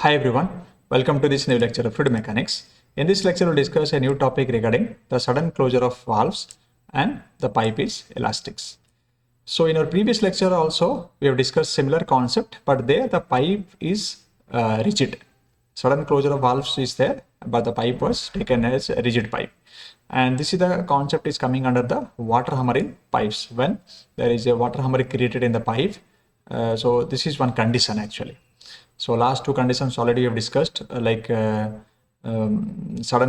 Hi everyone, welcome to this new lecture of fluid mechanics. In this lecture, we'll discuss a new topic regarding the sudden closure of valves and the pipe is elastics. So in our previous lecture also, we have discussed similar concept, but there the pipe is rigid. Sudden closure of valves is there, but the pipe was taken as a rigid pipe. And this is the concept is coming under the water hammer in pipes. When there is a water hammer created in the pipe, so this is one condition actually. So last two conditions already we have discussed, sudden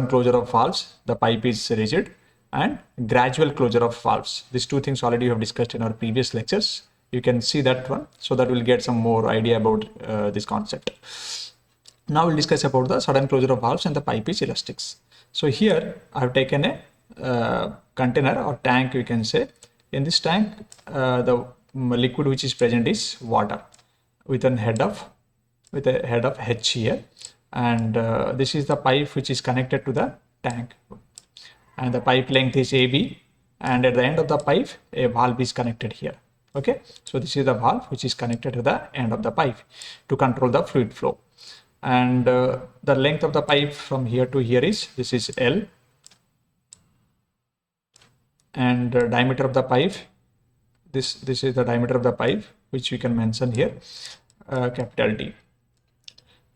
closure of valves, the pipe is rigid, and gradual closure of valves. These two things already we have discussed in our previous lectures. You can see that one, so that we'll get some more idea about this concept. Now we'll discuss about the sudden closure of valves and the pipe is elastics. So here I have taken a container or tank, you can say. In this tank, the liquid which is present is water with a head of H here, and this is the pipe which is connected to the tank, and the pipe length is AB, and at the end of the pipe a valve is connected here. Okay, so this is the valve which is connected to the end of the pipe to control the fluid flow, and the length of the pipe from here to here is this is L, and diameter of the pipe, this is the diameter of the pipe which we can mention here, capital D.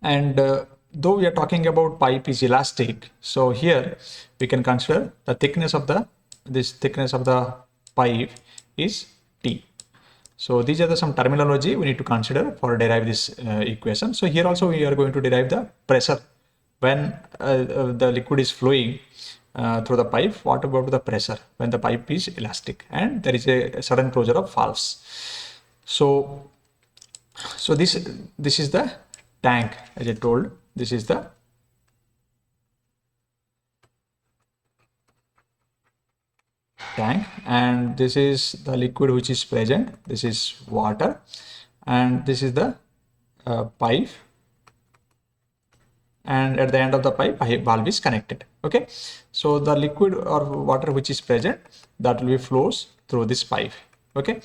And though we are talking about pipe is elastic, so here we can consider the thickness of the pipe is T. So these are some terminology we need to consider for derive this equation. So here also we are going to derive the pressure when the liquid is flowing through the pipe. What about the pressure when the pipe is elastic and there is a sudden closure of valves? So this is the tank, as I told. This is the tank, and this is the liquid which is present. This is water, and this is the pipe, and at the end of the pipe valve is connected. Okay, so the liquid or water which is present, that will be flows through this pipe. Okay,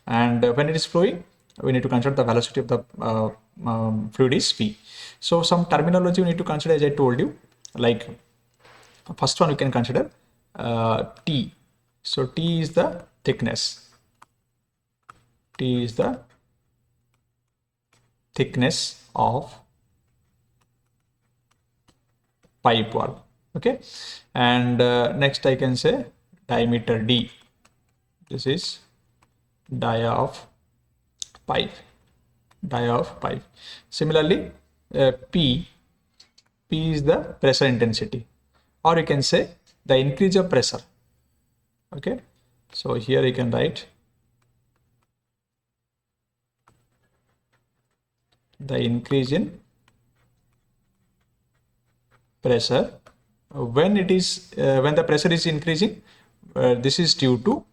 and when it is flowing, we need to consider the velocity of the fluid is V. So some terminology we need to consider, as I told you, like first one we can consider T. So T is the thickness. T is the thickness of pipe valve. Okay, and next I can say diameter D. This is dia of pipe. Similarly, P is the pressure intensity, or you can say the increase of pressure. Okay, so here you can write the increase in pressure when it is when the pressure is increasing. This is due to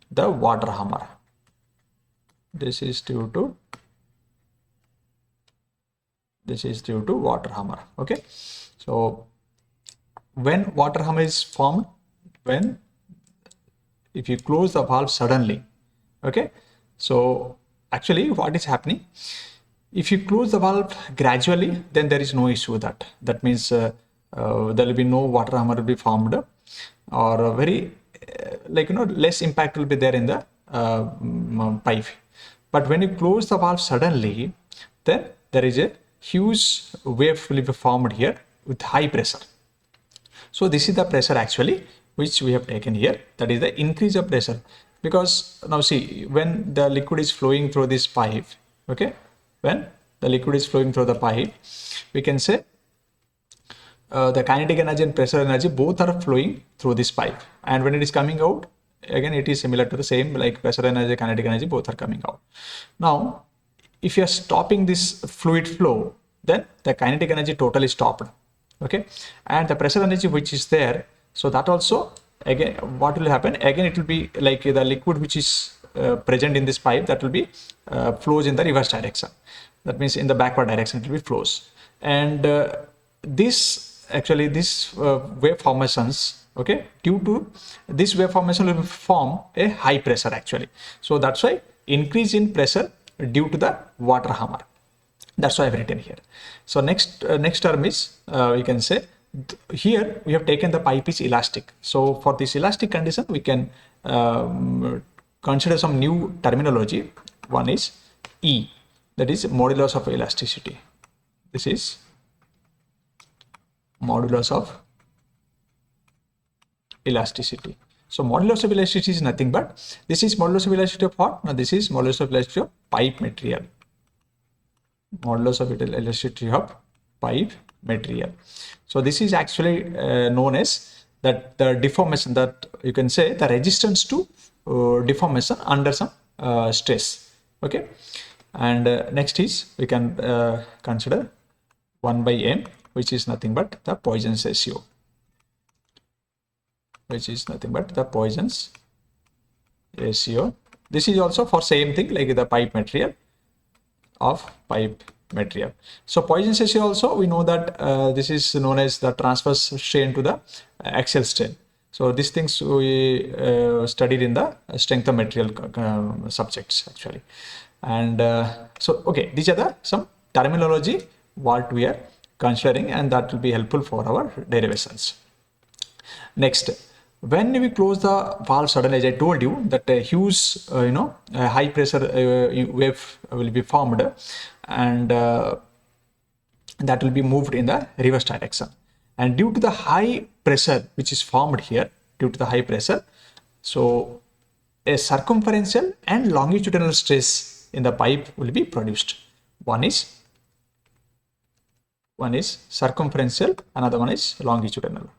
the water hammer. This is due to water hammer. Okay, so when water hammer is formed, when if you close the valve suddenly. Okay, so actually what is happening, if you close the valve gradually, then there is no issue with that. That means there will be no water hammer will be formed, or very less impact will be there in the pipe. But when you close the valve suddenly, then there is a huge wave will be formed here with high pressure. So this is the pressure actually which we have taken here, that is the increase of pressure. Because now see, when the liquid is flowing through this pipe, okay, when the liquid is flowing through the pipe, we can say the kinetic energy and pressure energy both are flowing through this pipe, and when it is coming out, again it is similar to the same, like pressure energy, kinetic energy, both are coming out. Now if you are stopping this fluid flow, then the kinetic energy totally stopped. Okay, and the pressure energy which is there, so that also, again what will happen, again it will be like the liquid which is present in this pipe, that will be flows in the reverse direction. That means in the backward direction it will be flows, and this wave formations, okay, due to this wave formation will form a high pressure actually. So that's why increase in pressure due to the water hammer. That's why I've written here. So next term is we can say here we have taken the pipe is elastic. So for this elastic condition, we can consider some new terminology. One is E, that is modulus of elasticity. This is modulus of elasticity. So modulus of elasticity is nothing but this is modulus of elasticity of what? Now this is modulus of elasticity of pipe material. Modulus of elasticity of pipe material. So this is actually known as that the deformation, that you can say the resistance to deformation under some stress. Okay, and next is we can consider 1 by m, which is nothing but the Poisson's ratio, which is nothing but the Poisson's ratio. This is also for same thing like the pipe material of pipe material. So Poisson's ratio also we know that this is known as the transverse strain to the axial strain. So these things we studied in the strength of material subjects actually. And so okay, these are the some terminology what we are considering, and that will be helpful for our derivations. Next, when we close the valve suddenly, as I told you that a huge high pressure wave will be formed, and that will be moved in the reverse direction. And due to the high pressure which is formed here, due to the high pressure, so a circumferential and longitudinal stress in the pipe will be produced. One is circumferential, another one is longitudinal.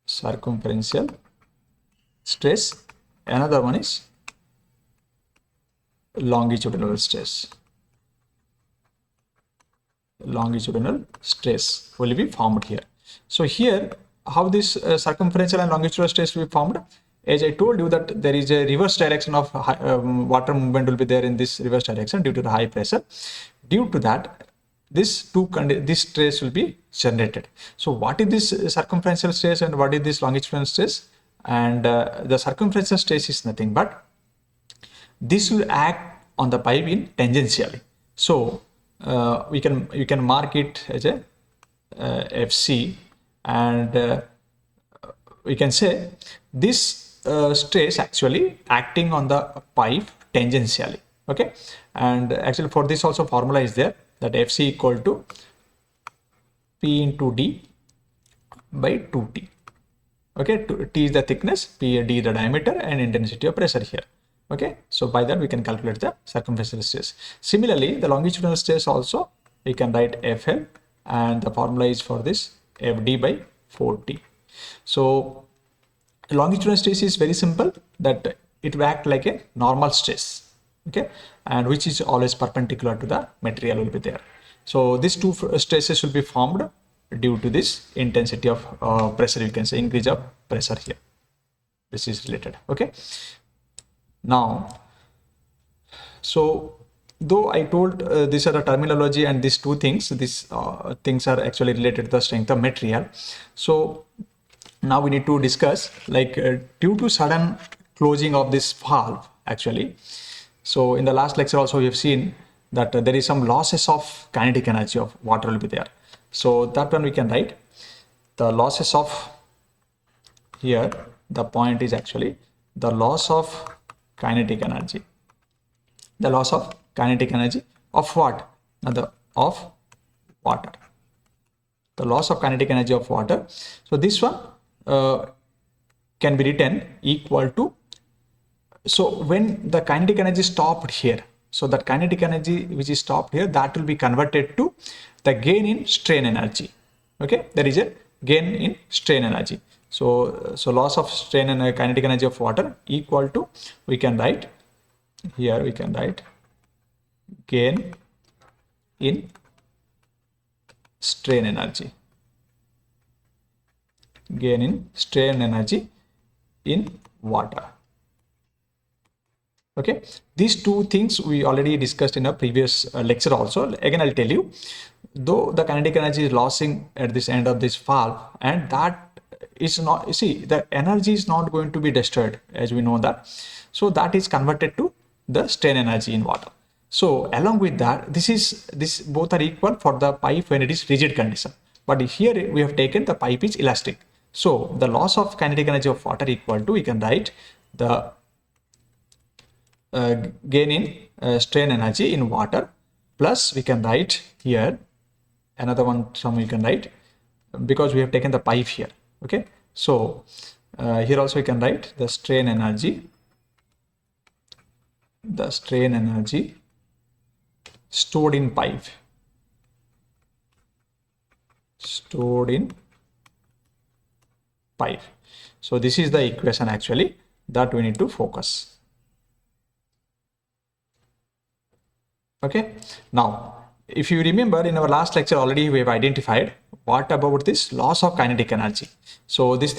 Circumferential stress, another one is longitudinal stress. Longitudinal stress will be formed here. So here how this circumferential and longitudinal stress will be formed, as I told you that there is a reverse direction of water movement will be there in this reverse direction due to the high pressure. Due to that, this stress will be generated. So what is this circumferential stress and what is this longitudinal stress? And the circumferential stress is nothing but this will act on the pipe in tangentially. So you can mark it as a FC, and we can say this stress actually acting on the pipe tangentially. Okay, and actually for this also formula is there, that FC equal to P into D by 2T. Okay, T is the thickness, P D the diameter, and intensity of pressure here. Okay, so by that we can calculate the circumferential stress. Similarly, the longitudinal stress also we can write FL, and the formula is for this FD by 4T. So longitudinal stress is very simple, that it will act like a normal stress. Okay, and which is always perpendicular to the material will be there. So these two stresses will be formed due to this intensity of pressure, you can say increase of pressure here. This is related. Okay, now so though I told these are the terminology and these two things, these things are actually related to the strength of material. So now we need to discuss like due to sudden closing of this valve actually. So in the last lecture also we have seen that there is some losses of kinetic energy of water will be there. So that one we can write the losses of, here the point is actually the loss of kinetic energy. The loss of kinetic energy of what? Now of water. The loss of kinetic energy of water. So this one can be written equal to, so when the kinetic energy stopped here, so that kinetic energy which is stopped here, that will be converted to the gain in strain energy. Okay, there is a gain in strain energy. So loss of strain and kinetic energy of water equal to, we can write here, we can write gain in strain energy. Gain in strain energy in water. Okay, these two things we already discussed in a previous lecture also. Again, I'll tell you, though the kinetic energy is losing at this end of this valve, and that is not, you see, the energy is not going to be destroyed, as we know that. So that is converted to the strain energy in water. So along with that, this both are equal for the pipe when it is rigid condition. But here we have taken the pipe is elastic. So the loss of kinetic energy of water equal to, we can write the gain in strain energy in water, plus we can write here another one term we can write, because we have taken the pipe here. Okay, so here also we can write the strain energy stored in pipe, so this is the equation actually that we need to focus. Okay, now if you remember in our last lecture already we have identified what about this loss of kinetic energy. So this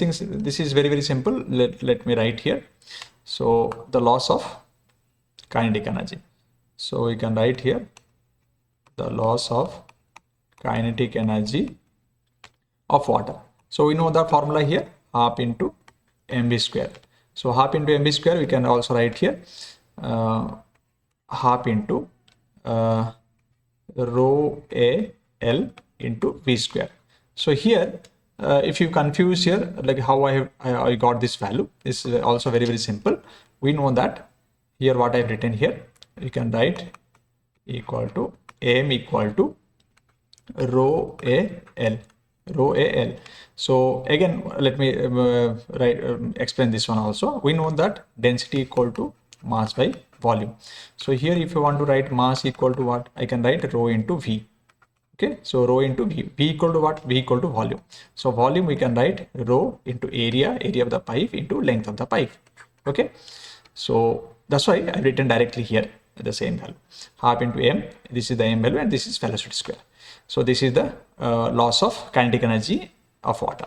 is very simple. Let me write here. So the loss of kinetic energy, so we can write here the loss of kinetic energy of water. So we know the formula here, half into mv square. So half into mv square we can also write here half into rho a l into v square. So here if you confuse here like how I got this value, this is also very simple. We know that here what I've written here, you can write equal to m equal to rho a l. So again let me explain this one also. We know that density equal to mass by volume. So here if you want to write mass equal to what, I can write rho into v. Okay, so rho into v equal to what, v equal to volume. So volume we can write rho into area of the pipe into length of the pipe. Okay, so that's why I've written directly here the same value, half into m. This is the m value and this is velocity square. So this is the loss of kinetic energy of water.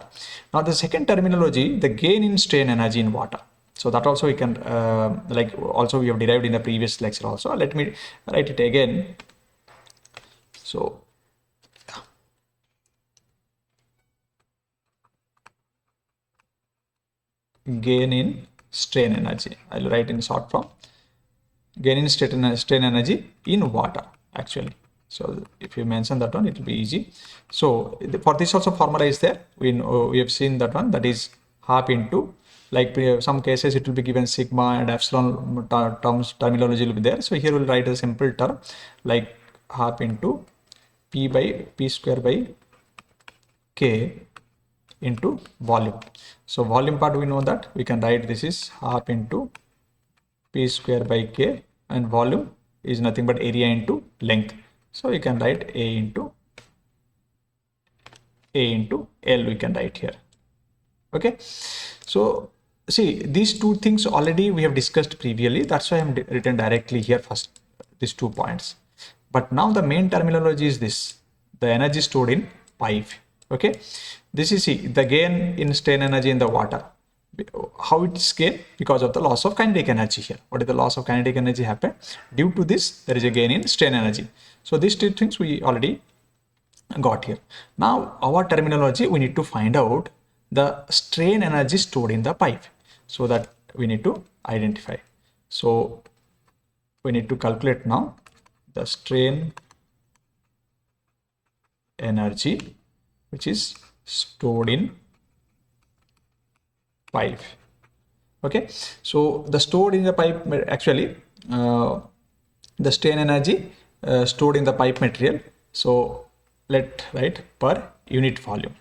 Now the second terminology, the gain in strain energy in water. So that also we can also we have derived in the previous lecture also. Let me write it again. So gain in strain energy, I'll write in short form, gain in strain energy in water actually. So if you mention that one, it will be easy. So for this also formula is there. We have seen that one, that is half into, like some cases it will be given sigma and epsilon terminology will be there. So here we'll write a simple term like half into p square by k into volume. So volume part we know that we can write this is half into p square by k, and volume is nothing but area into length. So you can write a into L we can write here. Okay, so see these two things already we have discussed previously. That's why I'm written directly here first these 2 points. But now the main terminology is this, the energy stored in pipe. Okay, this is the gain in strain energy in the water. How it is gain? Because of the loss of kinetic energy here. What is the loss of kinetic energy happen? Due to this there is a gain in strain energy. So these two things we already got here. Now our terminology, we need to find out the strain energy stored in the pipe. So that we need to identify. So we need to calculate now the strain energy which is stored in pipe. Okay, so the stored in the pipe actually the strain energy stored in the pipe material. So let write per unit volume,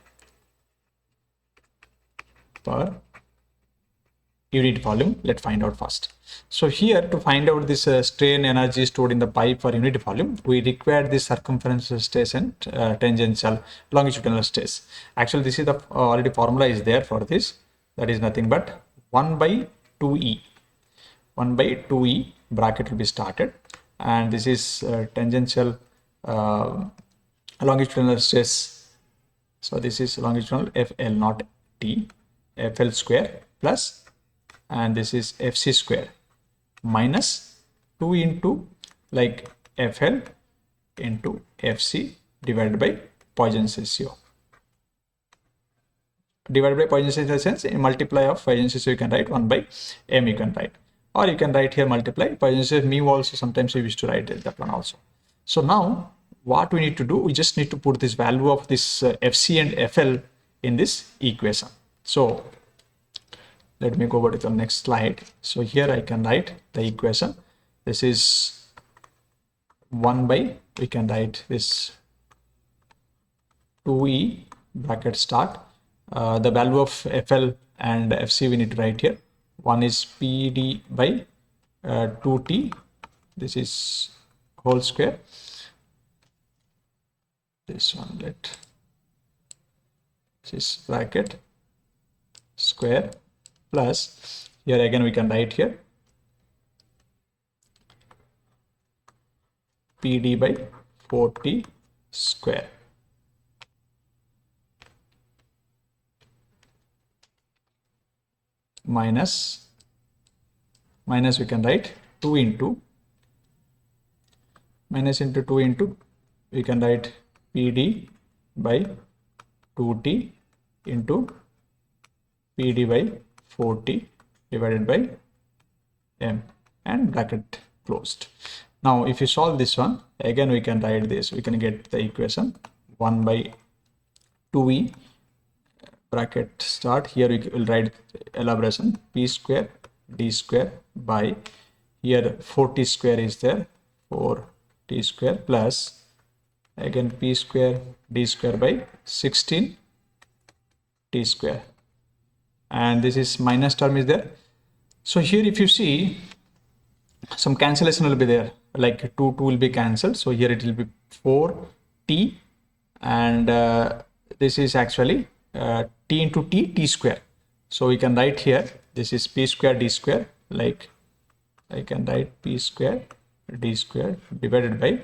let's find out first. So here to find out this strain energy stored in the pipe per unit volume, we require this circumference stress and tangential longitudinal stress. Actually this is the already formula is there for this, that is nothing but 1 by 2e bracket will be started, and this is tangential longitudinal stress. So this is longitudinal FL, not T, FL square plus, and this is FC square minus 2 into like FL into FC divided by Poisson's ratio. Divided by Poisson's ratio in the sense in multiply of Poisson's ratio you can write 1 by m you can write. or you can write here multiply Poisson mu also. Sometimes we used to write that one also. So now what we need to do, we just need to put this value of this FC and FL in this equation. So let me go over to the next slide. So here I can write the equation. This is 1 by, we can write this 2E bracket start. The value of FL and FC we need to write here. One is PD by 2T. This is whole square. This one, this is bracket square plus, here again we can write here PD by 4T square. Minus we can write 2 into minus into 2 into, we can write PD by 2T into PD by 4T divided by M, and bracket closed. Now if you solve this one, again we can write this, we can get the equation 1 by 2E bracket start. Here we will write elaboration P square D square by, here 4T square is there, 4T square plus again P square D square by 16T square, and this is minus term is there. So here if you see, some cancellation will be there, like 2 will be cancelled. So here it will be 4T, and this is actually T into T square. So we can write here, this is P square D square, like I can write P square D square divided by,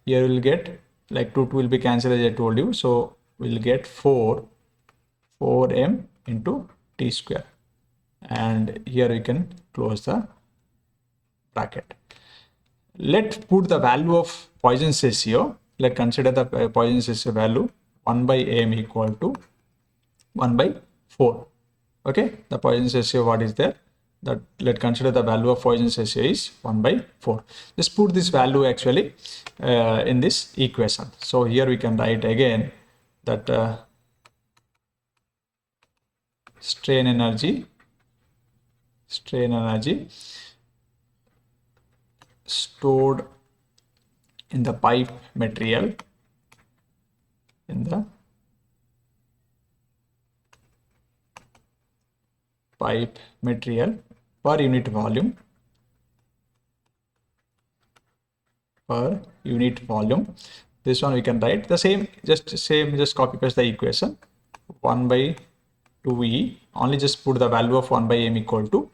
here we will get like 2 will be cancelled as I told you. So we'll get 4M into T square, and here we can close the bracket. Let's put the value of Poisson's ratio. Let's consider the Poisson's ratio value 1 by M equal to 1 by 4. Okay, the Poisson's ratio what is there, that let's consider the value of Poisson's ratio is 1 by 4. Just put this value actually in this equation. So here we can write again that strain energy stored in the pipe material per unit volume This one we can write the same, just copy paste the equation 1 by 2E, only just put the value of 1 by M equal to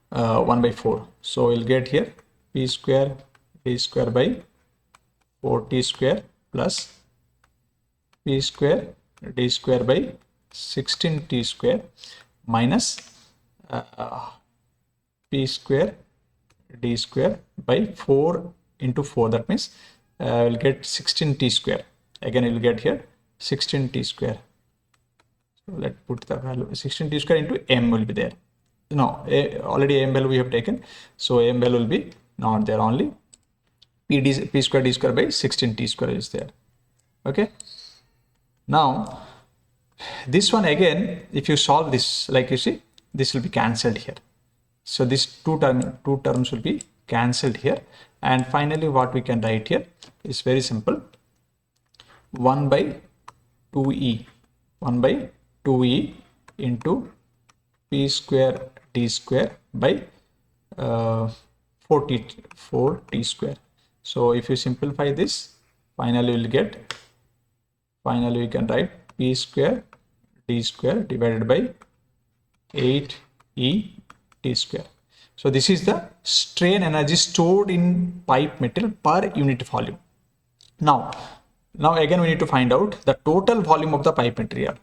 1 by 4. So we'll get here P square D square by 4T square plus P square D square by 16T square minus P square D square by 4 into 4. That means we'll get 16T square. Again, you'll get here 16T square. So let's put the value 16T square into M will be there. No, already M value we have taken. So M value will be not there, only P square D square by 16T square is there. Okay. Now, this one again, if you solve this, like you see, this will be cancelled here. So this two terms will be cancelled here. And finally, what we can write here is very simple. 1 by 2E into P square D square by 4T square. So if you simplify this, finally we can write P square D square divided by 8E T square. So this is the strain energy stored in pipe material per unit volume. Now again we need to find out the total volume of the pipe material.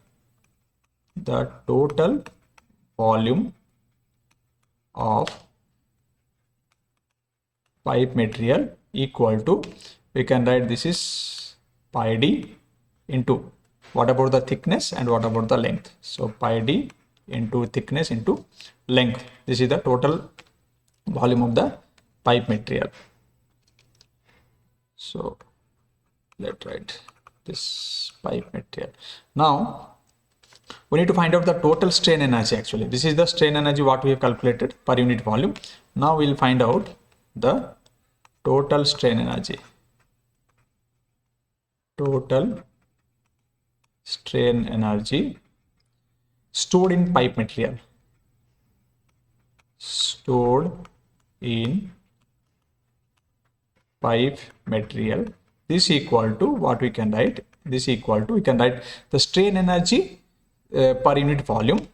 The total volume of pipe material equal to, we can write this is pi d into, what about the thickness and what about the length? So pi d into thickness into length. This is the total volume of the pipe material. So let's write this pipe material. Now we need to find out the total strain energy. Actually, this is the strain energy what we have calculated per unit volume. Now we'll find out the total strain energy. Total strain energy stored in pipe material. Stored in pipe material. This equal to what we can write. This equal to, we can write the strain energy per unit volume.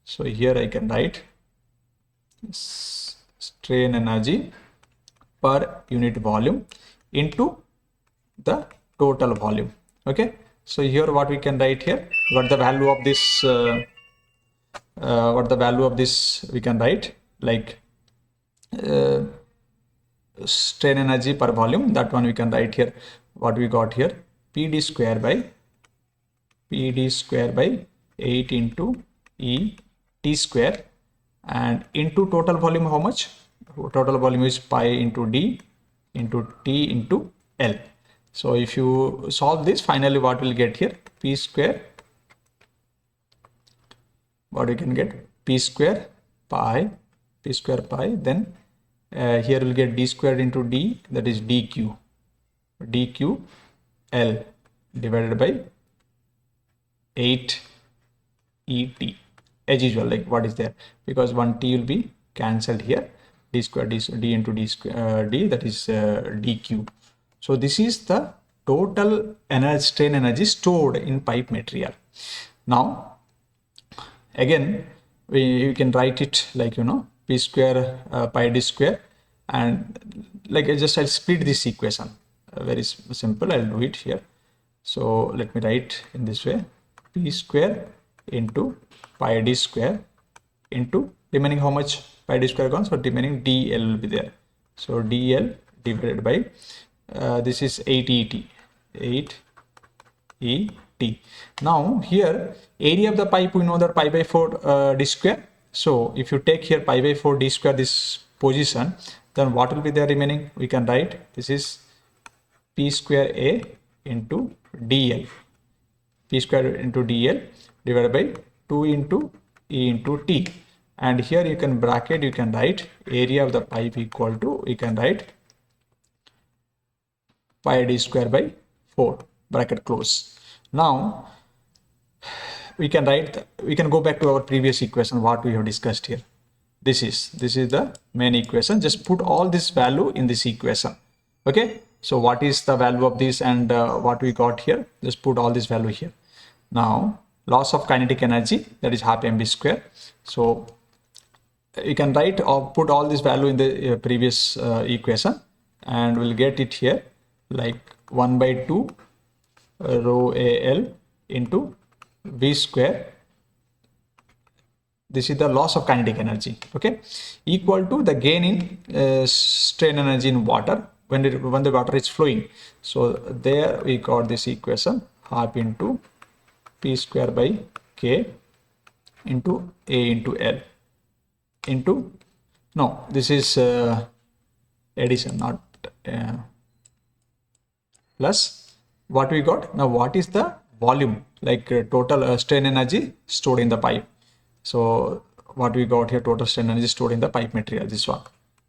So here I can write strain energy per unit volume into the total volume. Okay, so here what we can write here, what the value of this we can write, like strain energy per volume, that one we can write here, what we got here, PD square by 8 into E T square, and into total volume, how much? Total volume is pi into D into T into L. So if you solve this, finally what will get here, P square, what we can get, P square pi, then here we'll get D squared into D, that is dq L divided by 8 ET, as usual, like what is there, because one T will be cancelled here, D square D into D square D, that is dq. So this is the total energy, strain energy stored in pipe material. Now again we can write it like, you know, P square pi D square, and like I'll split this equation, very simple, I'll do it here. So let me write in this way, P square into pi D square into remaining, how much pi D square gone, so remaining DL will be there, so DL divided by this is 8 ET. Now here area of the pipe, we know that pi by 4 D square. So if you take here pi by 4 D square, this position, then what will be there remaining? We can write this is P square A into DL. P square into DL divided by 2 into E into T. And here you can bracket, you can write area of the pipe equal to, we can write pi D square by 4, bracket close. Now we can write, we can go back to our previous equation what we have discussed here. This is the main equation. Just put all this value in this equation. Okay, so what is the value of this, and what we got here, just put all this value here. Now loss of kinetic energy, that is half mv square. So you can write or put all this value in the previous equation, and we'll get it here like 1 by 2 rho Al into V square. This is the loss of kinetic energy, okay, equal to the gain in strain energy in water when the water is flowing. So there we got this equation, half into P square by K into A into L into, no, this is addition, not plus what we got. Now what is the volume, like total strain energy stored in the pipe. So what we got here, total strain energy stored in the pipe material, this one.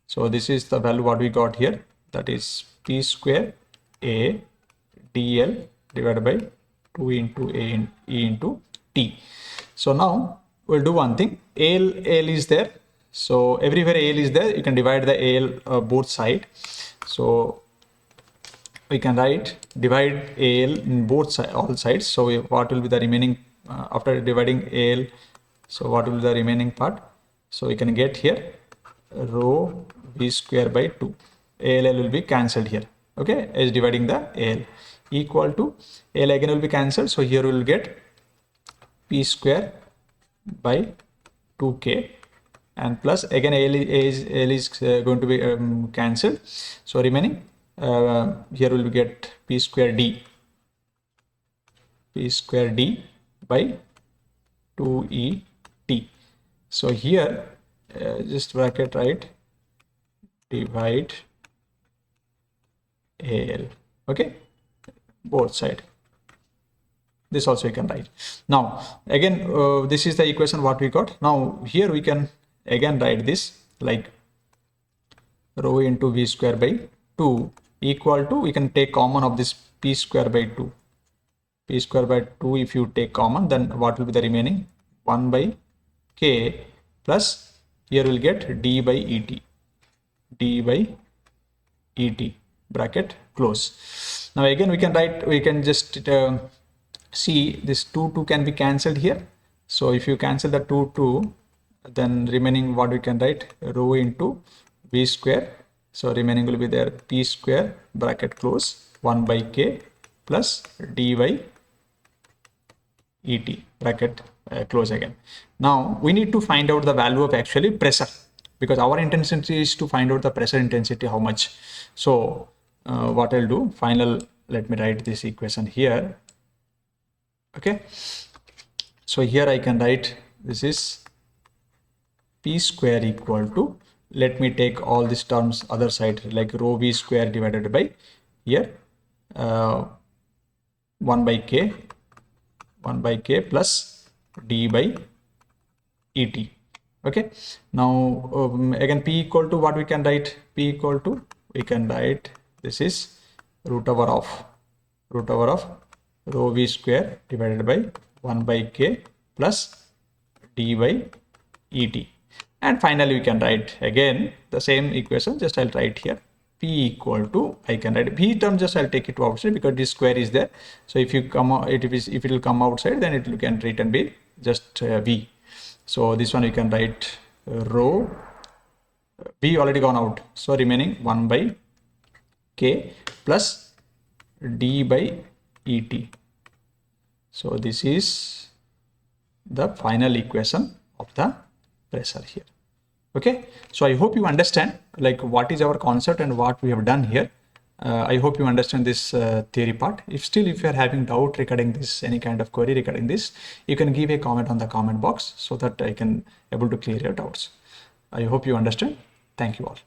So this is the value what we got here, that is P square A DL divided by 2 into A in E into T. So now we'll do one thing, AL is there, so everywhere AL is there, you can divide the AL both side. So we can write divide AL in both sides, all sides. So what will be the remaining after dividing AL? So what will be the remaining part? So we can get here rho V square by 2. AL will be cancelled here. Okay, as dividing the AL equal to AL again will be cancelled. So here we will get P square by 2K, and plus again AL is going to be cancelled. So remaining here will get P square D by 2ET. So here just bracket, right, divide AL. Okay, both side. This also you can write. Now again, this is the equation what we got. Now here we can again write this like rho into v square by 2 equal to, we can take common of this p square by 2. P square by 2, if you take common, then what will be the remaining? 1 by k plus, here we'll get d by et. D by et, bracket close. Now again we can write, we can just see this 2 can be cancelled here. So if you cancel the 2, then remaining what we can write, rho into v square. So remaining will be there p square bracket close 1 by k plus d by et bracket close again. Now we need to find out the value of actually pressure, because our intention is to find out the pressure intensity how much. So what I'll do, final, let me write this equation here. Okay, so here I can write, this is p square equal to, let me take all these terms other side, like rho v square divided by here 1 by k plus d by et. Okay, now again p equal to what we can write, p equal to, we can write, this is root over of rho v square divided by 1 by k plus d by et. And finally we can write again the same equation, just I'll write here p equal to, I can write v term, just I'll take it to outside because this square is there. So if you come out, if it will come outside, then it can written be just v. So this one you can write rho, v already gone out, so remaining 1 by k plus d by et. So this is the final equation of the pressure here. Okay, so I hope you understand like what is our concept and what we have done here. I hope you understand this theory part. If you are having doubt regarding this, any kind of query regarding this, you can give a comment on the comment box so that I can able to clear your doubts. I hope you understand. Thank you all.